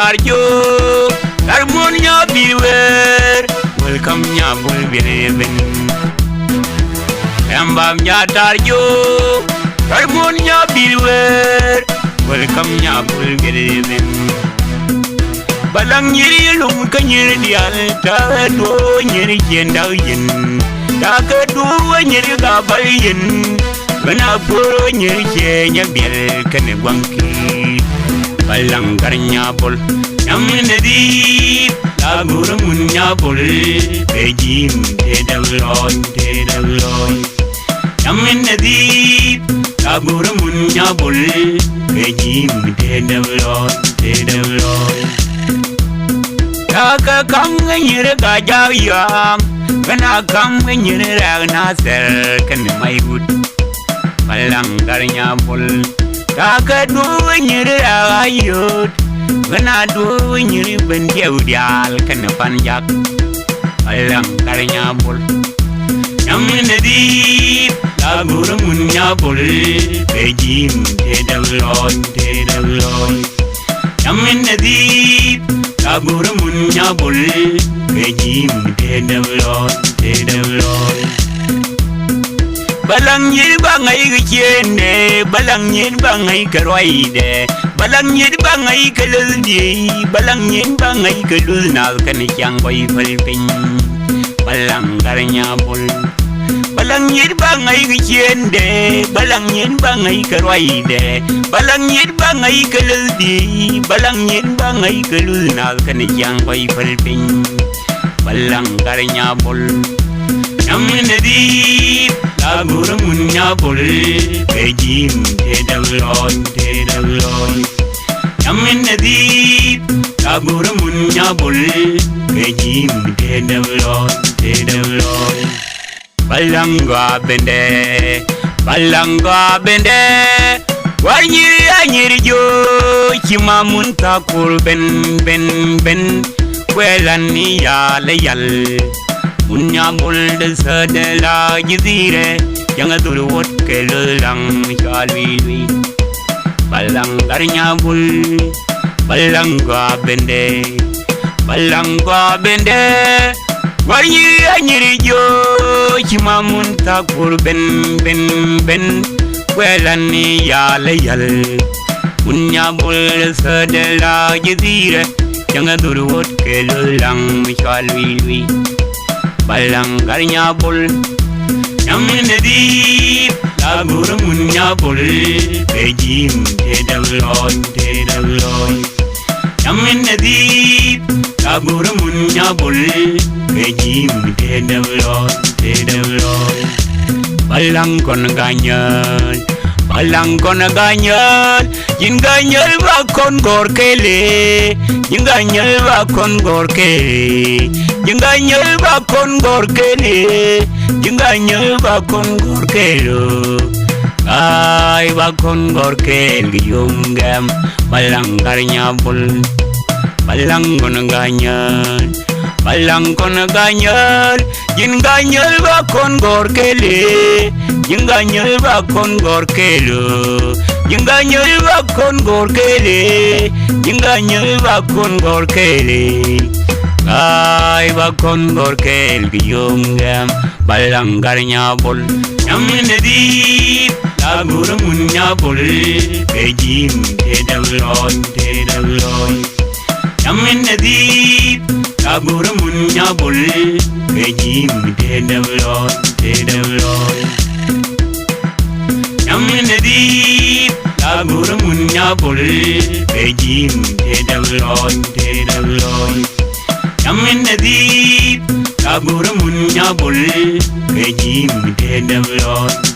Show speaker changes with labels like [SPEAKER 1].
[SPEAKER 1] tarjo harmonia biwer welcome nya bul bireven embam nya tarjo harmonia biwer welcome nya bul bireven balang nyiri lum kanyir dial ta do nyiri jendau yin ta ka do nyiri gabal yin bana puro nyiri nya bil kan gwangki balang garnya bol namne di lagur munya bol bejim te dalon namne di lagur munya bol bejim te dalon ka kam ngir ga jawiyam kana kam ngir ragna ser kan mai gut balang garnya bol ka du nyir ayut kana du nyir ben dial kan panjak balang garnya bol namne di lagur munya bol bejim te dalon namne di lagur munya bol bejim te dalon balang nyir bangai gicene balang nyir bangai karwaide balang nyir bangai kaludi balang nyir bangai kalunal kan kyang boy falpin balang garnya bol balang nyir bangai gicene balang nyir bangai karwaide balang nyir bangai kaludi balang nyir bangai kalunal kan kyang boy falpin balang garnya bol namne di lagur munya bol bejim te dalon namne di lagur munya bol bejim te dalon balanga bende warnyiri anyiri jo chimamun takur ben welani yal Unya buld sadela jizire yang durwot kelang shalwi balang garnya bul balanga bende waryi anyiri jo chimamun takur ben welani yal unya buld sadela jizire yang durwot kelang shalwi balang garnya bol namne di lagur munya bol bejim te dalon namne di lagur munya bol bejim te dalon balang kon ganyal yin ganyal ba kon gorkele yin ganyal ba kon gorkele Jenganyal bakon gorkele jenganyal bakon gorkelo ay bakon gorkel gyungam balang garnya bol balang kon ganyal jenganyal bakon gorkele jenganyal bakon gorkelo jenganyal bakon gorkele jenganyal bakon gorkele ay bakon gorkel gyungam balang garnya bol namne di lagur munya bol bejim te dalon namne di lagur munya bol bejim te dalon namne di lagur munya bol bejim te dalon namne di lagur munya bol bejim te dalon